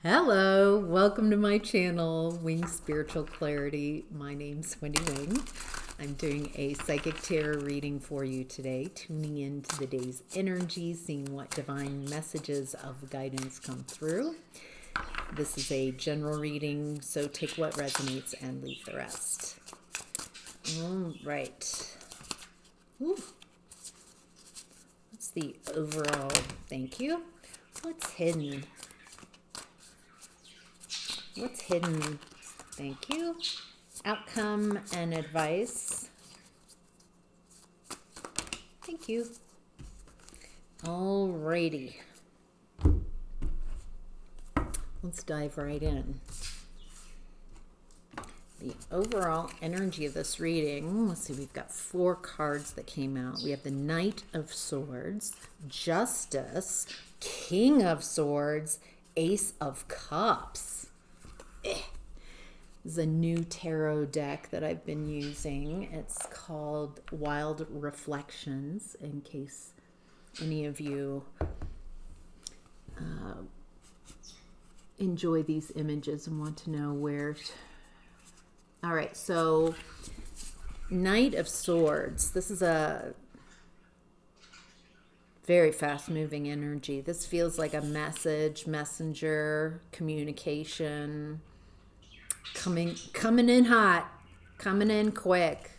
Hello, welcome to my channel, Wing Spiritual Clarity. My name's Wendy Wing. I'm doing a psychic tarot reading for you today, tuning into the day's energy, seeing what divine messages of guidance come through. This is a general reading, so take what resonates and leave the rest. All right. Ooh. What's the overall? Thank you. What's hidden? What's hidden? Thank you. Outcome and advice. Thank you. Alrighty. Let's dive right in. The overall energy of this reading, let's see, we've got 4 cards that came out. We have the Knight of Swords, Justice, King of Swords, Ace of Cups. This is a new tarot deck that I've been using. It's called Wild Reflections, in case any of you enjoy these images and want to know where. All right, so Knight of Swords. This is a very fast-moving energy. This feels like a messenger, communication. Coming in hot, coming in quick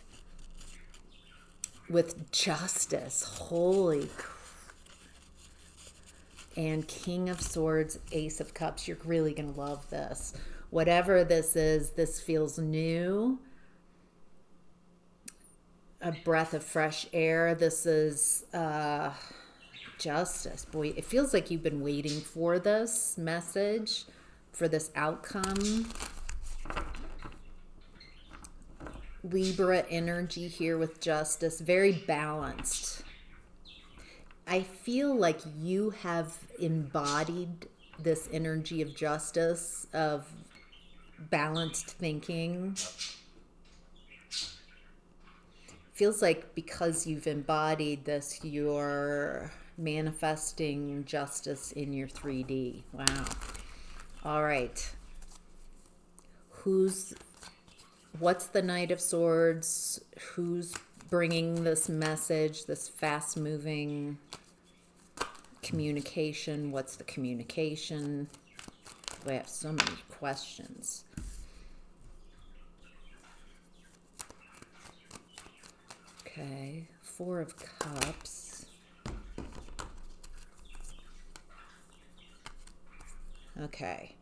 with justice. Holy and King of Swords, Ace of Cups. You're really gonna love this. Whatever this is, this feels new. A breath of fresh air. This is justice. Boy, it feels like you've been waiting for this message, for this outcome. Libra energy here with justice, very balanced. I feel like you have embodied this energy of justice, of balanced thinking. Feels like because you've embodied this, you're manifesting justice in your 3D. Wow. All right. What's the Knight of Swords? Who's bringing this message, this fast-moving communication? What's the communication? We have so many questions. Okay, 4 of Cups. Okay.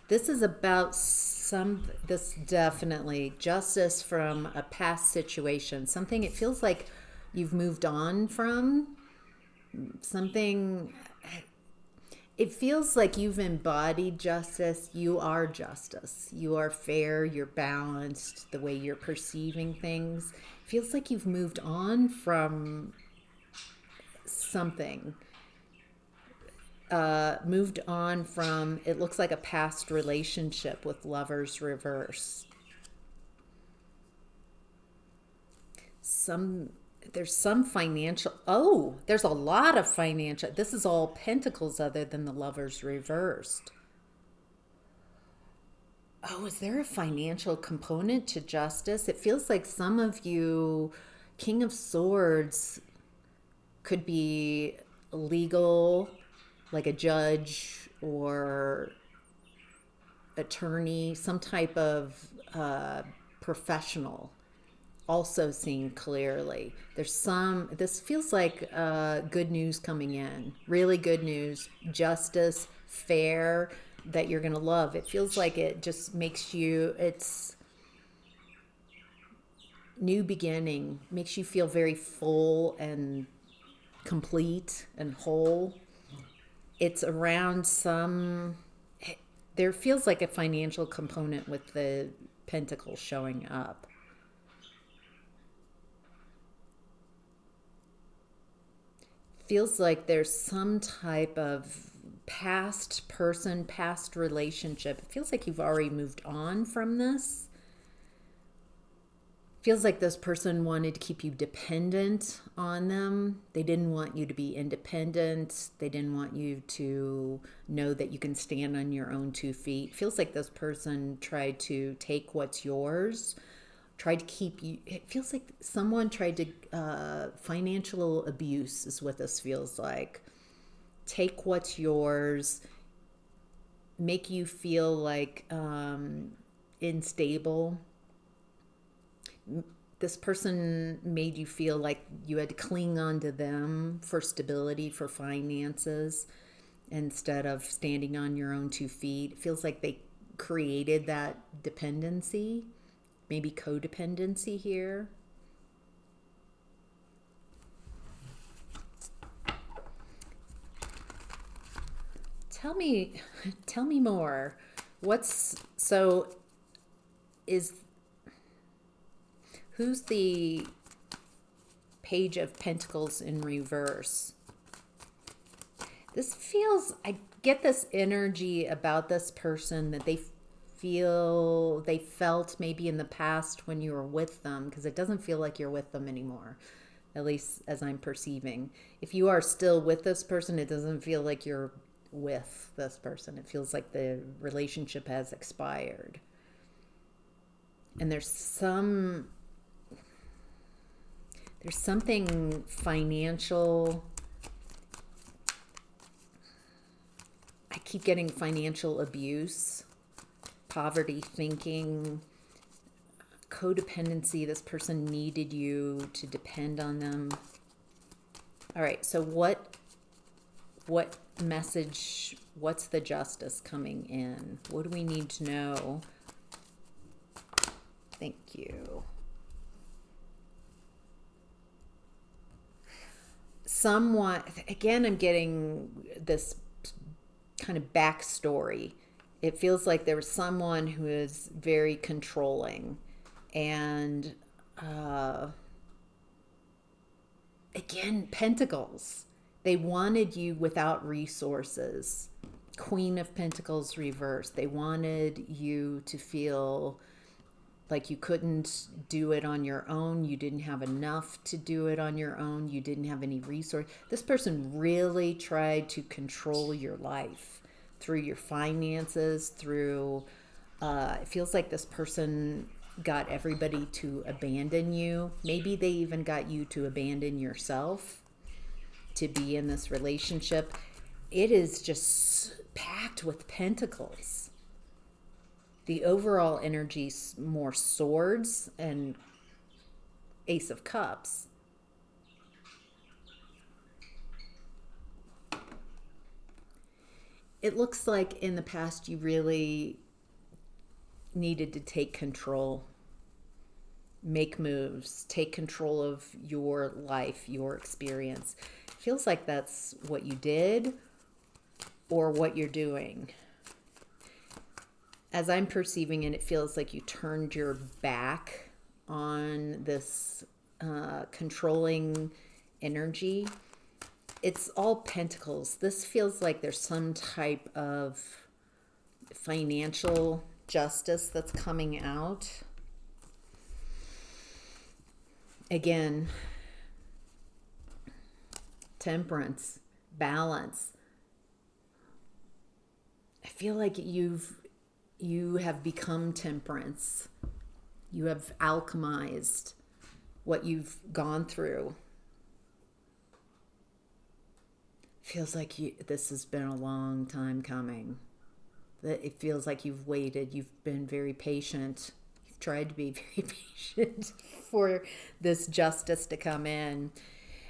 This is about this definitely justice from a past situation. Something it feels like you've moved on from. Something, it feels like you've embodied justice. You are justice. You are fair. You're balanced. The way you're perceiving things. It feels like you've moved on from something. Moved on from, it looks like a past relationship with Lovers reverse. There's some financial, there's a lot of financial, this is all Pentacles other than the Lovers reversed. Oh, is there a financial component to justice? It feels like some of you, King of Swords, could be legal, like a judge or attorney, some type of professional, also seen clearly. This feels like good news coming in, really good news, justice, fair, that you're gonna love. It feels like it just makes you, it's new beginning, makes you feel very full and complete and whole. It's around there feels like a financial component with the Pentacles showing up. Feels like there's some type of past person, past relationship. It feels like you've already moved on from this. Feels like this person wanted to keep you dependent on them. They didn't want you to be independent. They didn't want you to know that you can stand on your own 2 feet. Feels like this person tried to take what's yours, tried to keep you. It feels like someone tried to, financial abuse is what this feels like. Take what's yours, make you feel like unstable. This person made you feel like you had to cling on to them for stability, for finances, instead of standing on your own 2 feet. It feels like they created that dependency, maybe codependency here. Tell me more. Who's the Page of Pentacles in reverse? I get this energy about this person that they felt maybe in the past when you were with them, because it doesn't feel like you're with them anymore, at least as I'm perceiving. If you are still with this person, it doesn't feel like you're with this person. It feels like the relationship has expired. And there's something financial. I keep getting financial abuse, poverty thinking, codependency. This person needed you to depend on them. All right, so what message, what's the justice coming in? What do we need to know? Thank you. Somewhat, again, I'm getting this kind of backstory. It feels like there was someone who is very controlling, and again, Pentacles. They wanted you without resources. Queen of Pentacles reverse. They wanted you to feel like you couldn't do it on your own. You didn't have enough to do it on your own. You didn't have any resource. This person really tried to control your life through your finances, through, it feels like this person got everybody to abandon you. Maybe they even got you to abandon yourself to be in this relationship. It is just packed with pentacles. The overall energy's more swords and Ace of Cups. It looks like in the past you really needed to take control, make moves, take control of your life, your experience. Feels like that's what you did or what you're doing. As I'm perceiving it, it feels like you turned your back on this controlling energy. It's all pentacles. This feels like there's some type of financial justice that's coming out. Again, temperance, balance. I feel like you have become temperance. You have alchemized what you've gone through. Feels like this has been a long time coming. It feels like you've waited. You've been very patient. You've tried to be very patient for this justice to come in.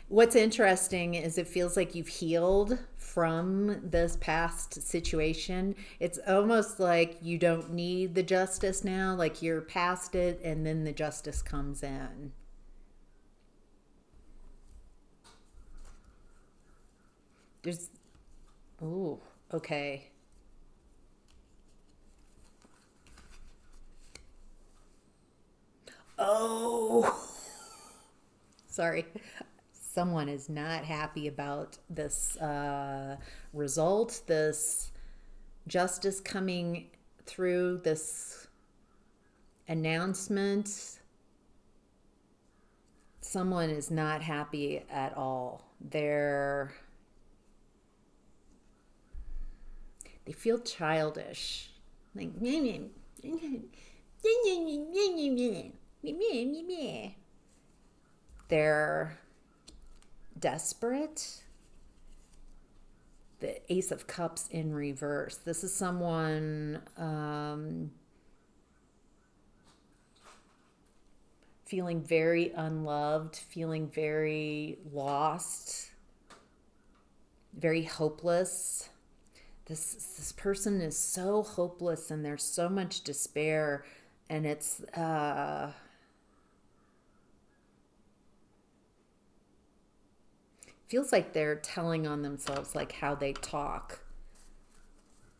What's interesting is it feels like you've healed from this past situation. It's almost like you don't need the justice now, like you're past it, and then the justice comes in. Okay. Oh, sorry. Someone is not happy about this result, this justice coming through, this announcement. someone is not happy at all. They feel childish. Like, they're desperate. The Ace of Cups in reverse. This is someone feeling very unloved, feeling very lost, very hopeless. This person is so hopeless, and there's so much despair, and it's feels like they're telling on themselves, like how they talk.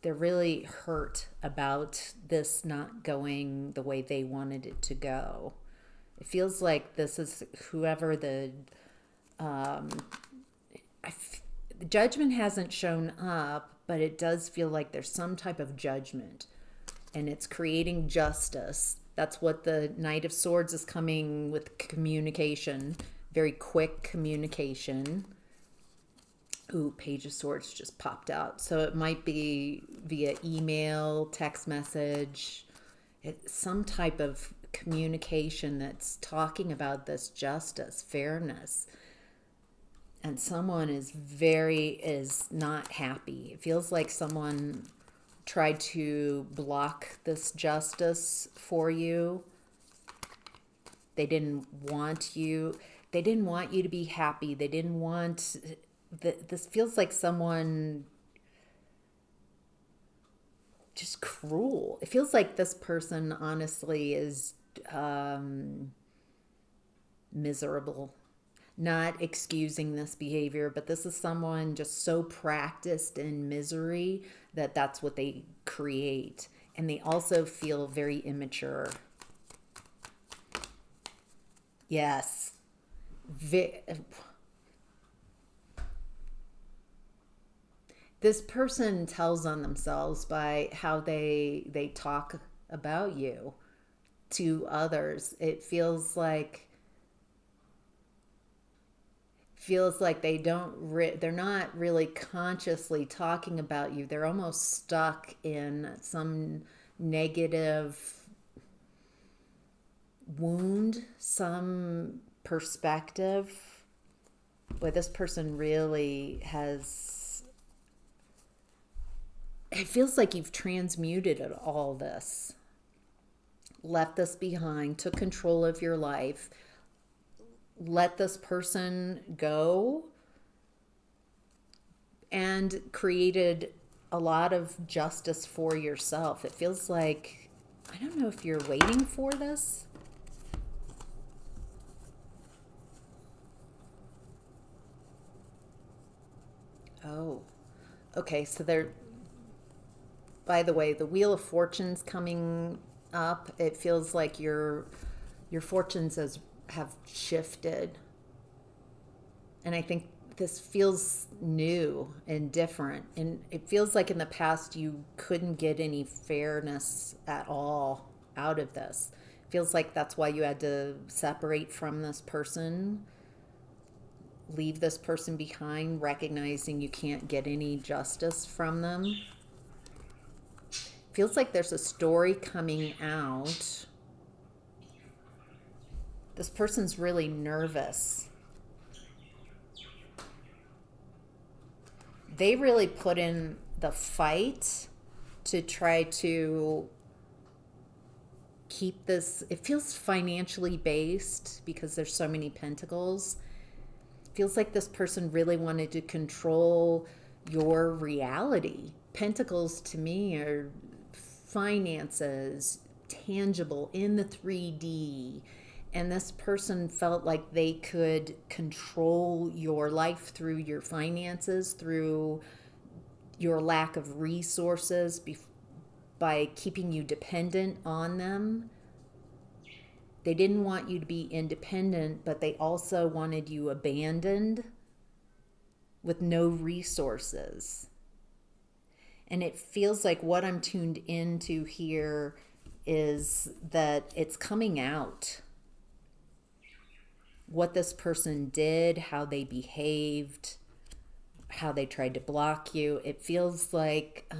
They're really hurt about this not going the way they wanted it to go. It feels like this is whoever the judgment hasn't shown up, but it does feel like there's some type of judgment, and it's creating justice. That's what the Knight of Swords is coming with, communication, very quick communication. Ooh, Page of Swords just popped out. So it might be via email, text message, some type of communication that's talking about this justice, fairness. And someone is not happy. It feels like someone tried to block this justice for you. They didn't want you to be happy. They didn't want... This feels like someone just cruel. It feels like this person honestly is miserable. Not excusing this behavior, but this is someone just so practiced in misery that that's what they create. And they also feel very immature. Yes. This person tells on themselves by how they talk about you to others. It feels like they're not really consciously talking about you. They're almost stuck in some negative wound, some perspective where this person really has... It feels like you've transmuted all this, left this behind, took control of your life, let this person go, and created a lot of justice for yourself. It feels like, I don't know if you're waiting for this. Oh, okay. So by the way, the Wheel of Fortune's coming up. It feels like your fortunes have shifted. And I think this feels new and different. And it feels like in the past you couldn't get any fairness at all out of this. It feels like that's why you had to separate from this person, leave this person behind, recognizing you can't get any justice from them. Feels like there's a story coming out. This person's really nervous. They really put in the fight to try to keep this. It feels financially based because there's so many pentacles. It feels like this person really wanted to control your reality. Pentacles to me are finances, tangible, in the 3D. And this person felt like they could control your life through your finances, through your lack of resources, by keeping you dependent on them. They didn't want you to be independent, but they also wanted you abandoned with no resources. And it feels like what I'm tuned into here is that it's coming out. what this person did, how they behaved, how they tried to block you. It feels like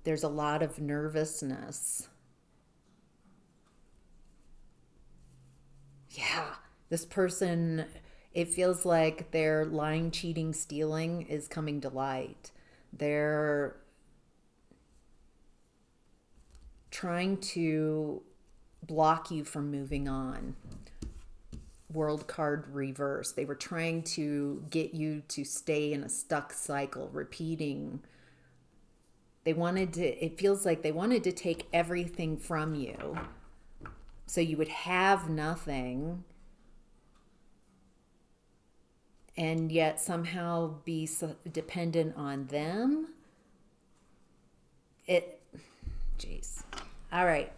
there's a lot of nervousness. Yeah, this person, it feels like their lying, cheating, stealing is coming to light. They're trying to block you from moving on. World card reverse. They were trying to get you to stay in a stuck cycle, repeating. It feels like they wanted to take everything from you so you would have nothing, and yet somehow be dependent on them. Jeez. All right.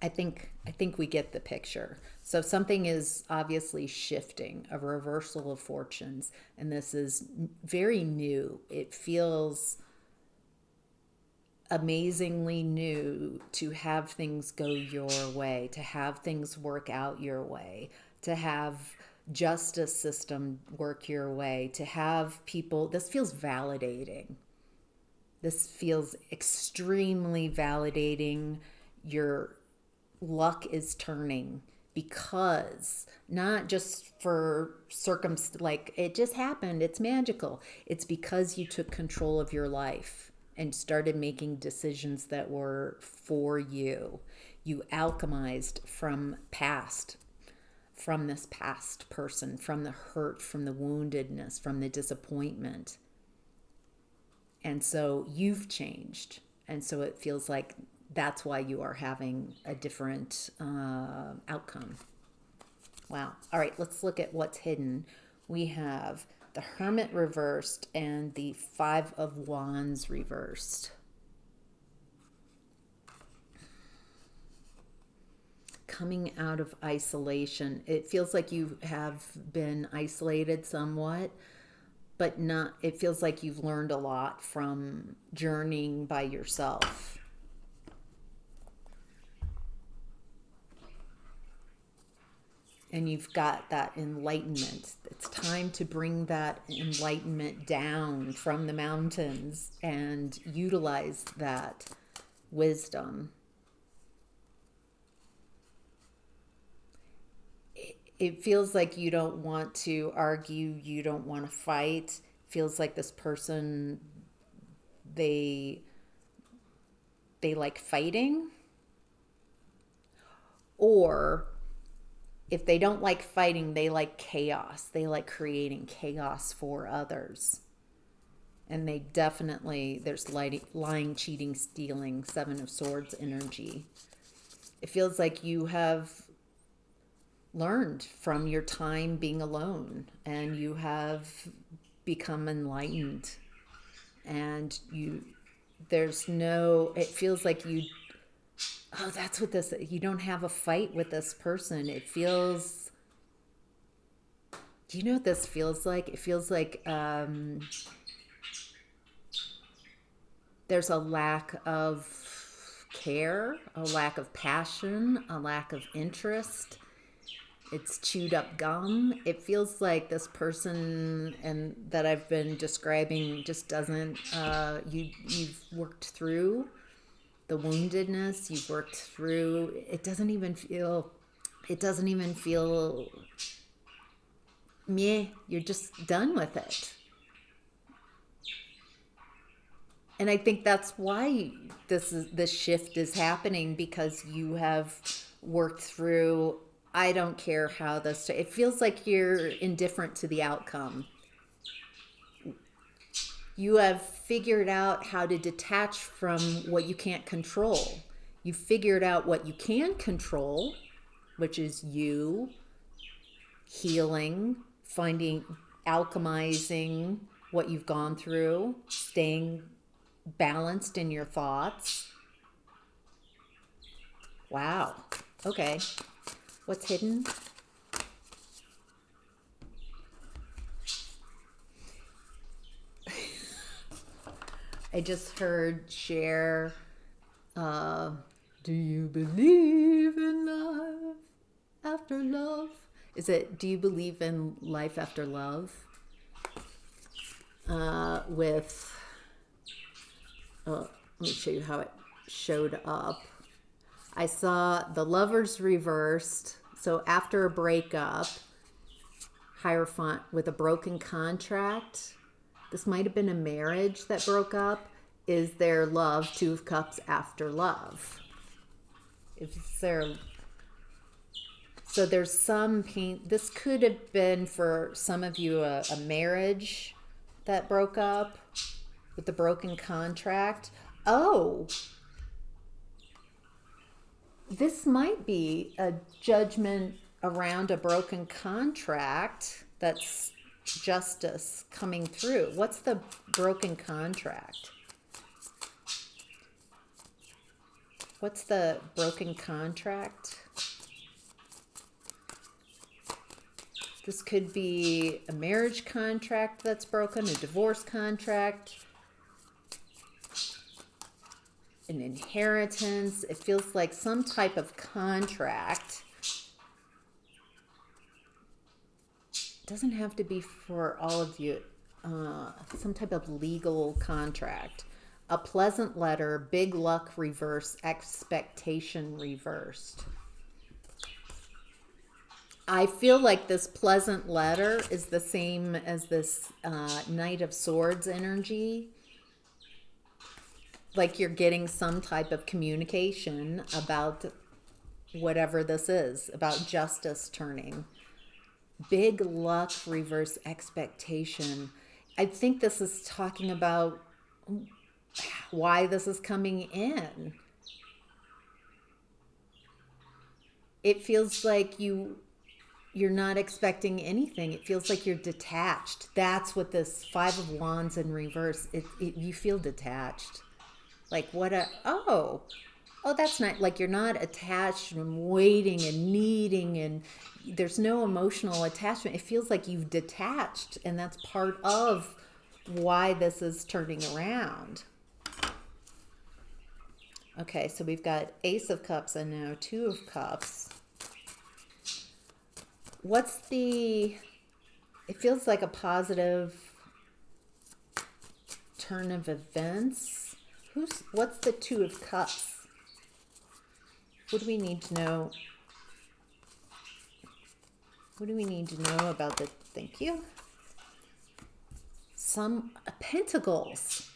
I think we get the picture. So something is obviously shifting, a reversal of fortunes, and this is very new. It feels amazingly new to have things go your way, to have things work out your way, to have justice system work your way, to have people, this feels validating. This feels extremely validating. Your luck is turning because not just for like it just happened, it's magical. It's because you took control of your life and started making decisions that were for you. You alchemized from this past person, from the hurt, from the woundedness, from the disappointment. And so you've changed. And so it feels like that's why you are having a different outcome. Wow. All right, let's look at what's hidden. We have the Hermit reversed and the Five of Wands reversed. Coming out of isolation. It feels like you have been isolated somewhat, but not, it feels like you've learned a lot from journeying by yourself. And you've got that enlightenment. It's time to bring that enlightenment down from the mountains and utilize that wisdom. It feels like you don't want to argue, you don't want to fight. It feels like this person, they like fighting. Or if they don't like fighting, they like chaos. They like creating chaos for others. And they definitely, there's lying, cheating, stealing, Seven of Swords energy. It feels like you have learned from your time being alone, and you have become enlightened. And it feels like that's what you don't have a fight with this person. It feels, do you know what this feels like? It feels like there's a lack of care, a lack of passion, a lack of interest. It's chewed up gum. It feels like this person and that I've been describing just doesn't, you've worked through the woundedness, you've worked through, it doesn't even feel meh, you're just done with it. And I think that's why this shift is happening, because you have worked through, I don't care how it feels like you're indifferent to the outcome. You have figured out how to detach from what you can't control. You figured out what you can control, which is you healing, alchemizing what you've gone through, staying balanced in your thoughts. Wow. Okay. What's hidden? I just heard Cher, do you believe in love after do you believe in life after love? Let me show you how it showed up. I saw the Lovers reversed. So after a breakup, Hierophant with a broken contract. This might have been a marriage that broke up. Is there love? Two of Cups after love. So there's some pain. This could have been for some of you a marriage that broke up with the broken contract. Oh, this might be a judgment around a broken contract. That's justice coming through. What's the broken contract? What's the broken contract? This could be a marriage contract that's broken, a divorce contract, an inheritance. It feels like some type of contract. Doesn't have to be for all of you. Some type of legal contract. A pleasant letter, big luck reverse, expectation reversed. I feel like this pleasant letter is the same as this Knight of Swords energy. Like you're getting some type of communication about whatever this is, about justice turning. Big luck reverse expectation. I think this is talking about why this is coming in. It feels like you're not expecting anything. It feels like you're detached. That's what this Five of Wands in reverse, you feel detached. Like that's not, like you're not attached and waiting and needing, and there's no emotional attachment. It feels like you've detached, and that's part of why this is turning around. Okay, so we've got Ace of Cups and now Two of Cups. It feels like a positive turn of events. What's the Two of Cups? What do we need to know? What do we need to know about the, thank you. Some Pentacles.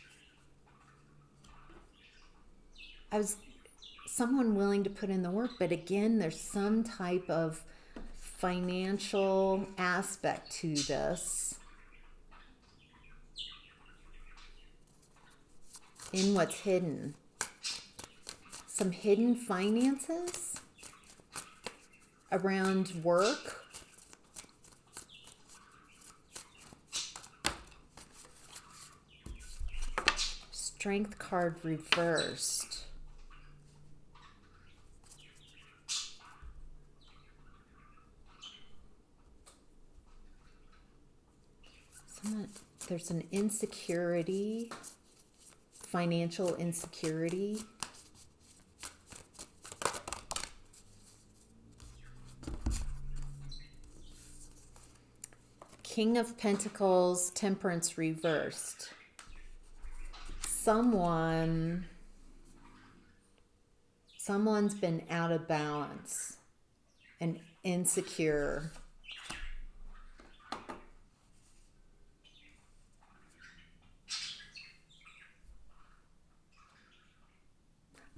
Someone willing to put in the work, but again, there's some type of financial aspect to this. In what's hidden. Some hidden finances around work. Strength card reversed. There's an insecurity, financial insecurity. King of Pentacles, Temperance reversed. Someone's been out of balance and insecure.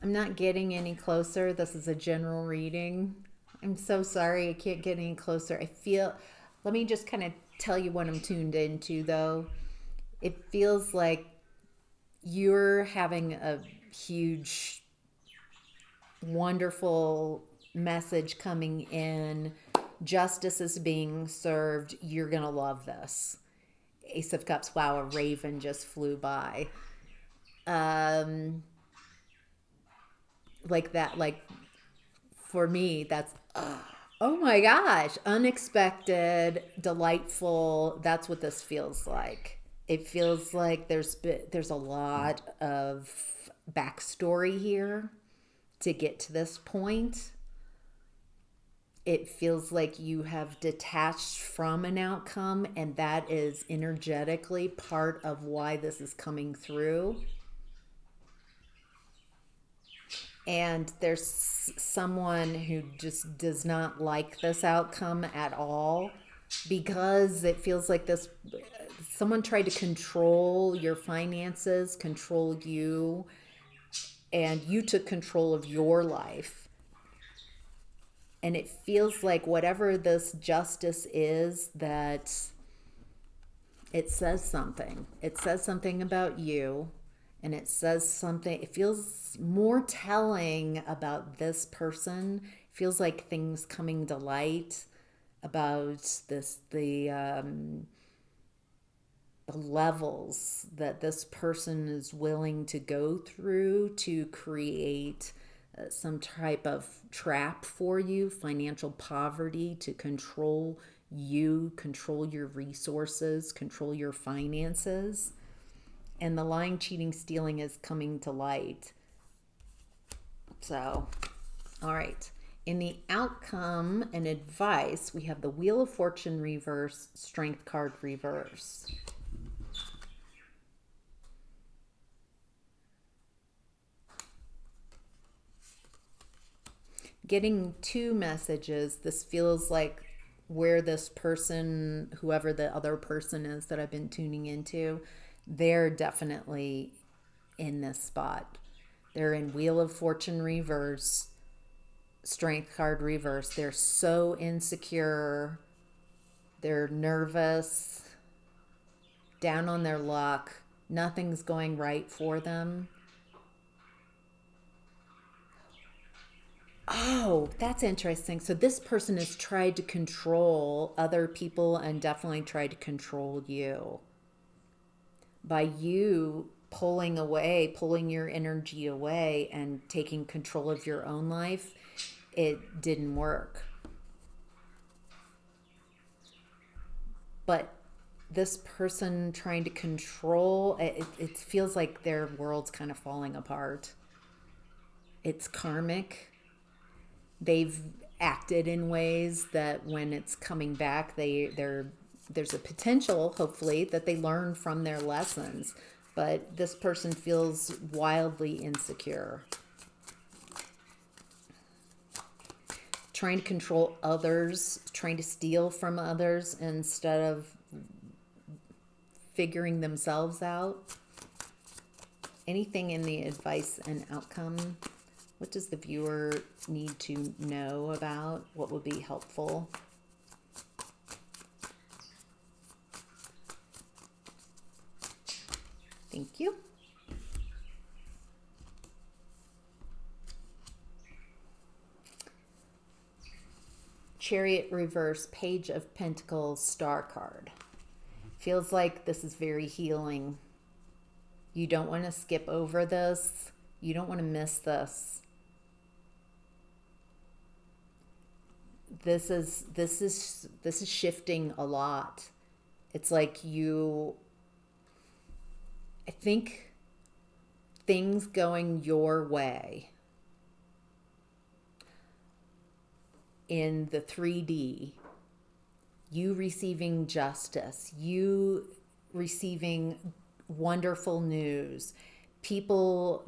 I'm not getting any closer. This is a general reading. I'm so sorry. I can't get any closer. Let me just kind of tell you what I'm tuned into, though. It feels like you're having a huge, wonderful message coming in. Justice is being served. You're going to love this. Ace of Cups. Wow, a raven just flew by. Like that, like for me, that's, oh my gosh, unexpected, delightful. That's what this feels like. It feels like there's a lot of backstory here to get to this point. it feels like you have detached from an outcome, and that is energetically part of why this is coming through. And there's someone who just does not like this outcome at all, because it feels like this someone tried to control your finances, control you, and you took control of your life. And it feels like whatever this justice is, that it says something. It says something about you, and it says something, it feels more telling about this person. It feels like things coming to light about the levels that this person is willing to go through to create some type of trap for you, financial poverty, to control you, control your resources, control your finances. And the lying, cheating, stealing is coming to light. So, all right. In the outcome and advice, we have the Wheel of Fortune reverse, Strength card reverse. Getting two messages. This feels like where this person, whoever the other person is that I've been tuning into, they're definitely in this spot. They're in Wheel of Fortune reverse, Strength card reverse. They're so insecure. They're nervous, down on their luck. Nothing's going right for them. Oh, that's interesting. So this person has tried to control other people and definitely tried to control you. By you pulling away, pulling your energy away and taking control of your own life, it didn't work. But this person trying to control, it feels like their world's kind of falling apart. It's karmic. They've acted in ways that when it's coming back, there's a potential, hopefully, that they learn from their lessons. But this person feels wildly insecure. Trying to control others, trying to steal from others instead of figuring themselves out. Anything in the advice and outcome? What does the viewer need to know about? What would be helpful? Thank you. Chariot reverse, Page of Pentacles, Star card. Feels like this is very healing. You don't want to skip over this. You don't want to miss this. This is shifting a lot. It's like I think things going your way in the 3D, you receiving justice, you receiving wonderful news, people,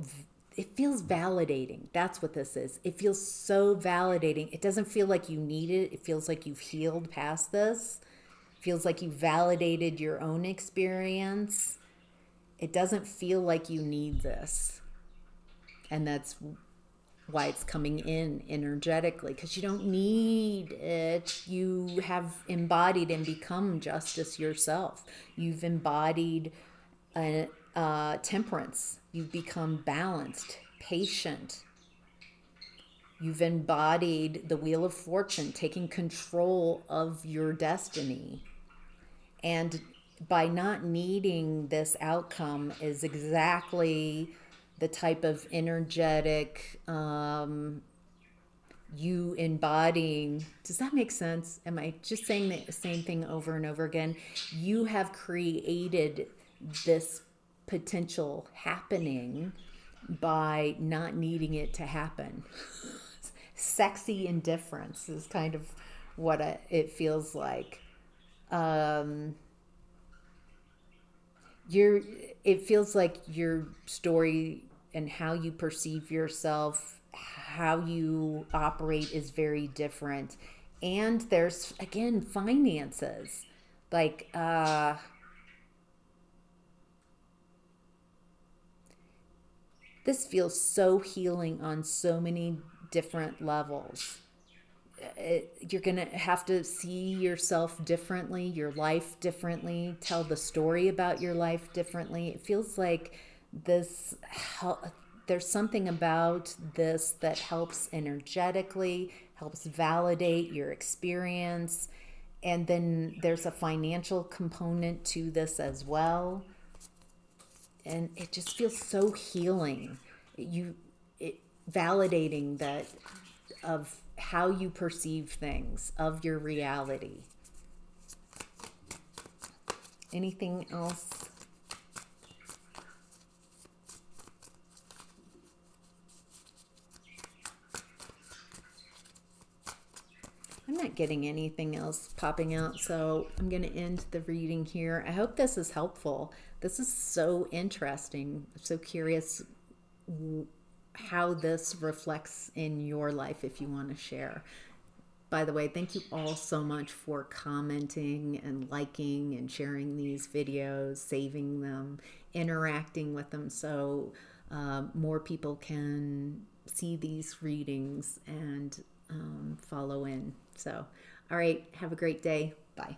it feels validating. That's what this is. It feels so validating. It doesn't feel like you need it. It feels like you've healed past this. It feels like you validated your own experience. It doesn't feel like you need this. And that's why it's coming in energetically, because you don't need it. You have embodied and become justice yourself. You've embodied temperance. You've become balanced, patient. You've embodied the Wheel of Fortune, taking control of your destiny. And by not needing this outcome is exactly the type of energetic you embodying. Does that make sense? Am I just saying the same thing over and over again? You have created this potential happening by not needing it to happen. sexy indifference is kind of what it feels like. Um, you're it feels like your story and how you perceive yourself, how you operate is very different. And there's again finances. Like this feels so healing on so many different levels. You're going to have to see yourself differently, your life differently, tell the story about your life differently. It feels like this there's something about this that helps energetically, helps validate your experience. And then there's a financial component to this as well. And it just feels so healing. You it validating that of how you perceive things, of your reality. Anything else? I'm not getting anything else popping out, so I'm going to end the reading here. I hope this is helpful. This is so interesting. I'm so curious how this reflects in your life if you want to share. By the way, thank you all so much for commenting and liking and sharing these videos, saving them, interacting with them so more people can see these readings and follow in. So, all right, have a great day. Bye.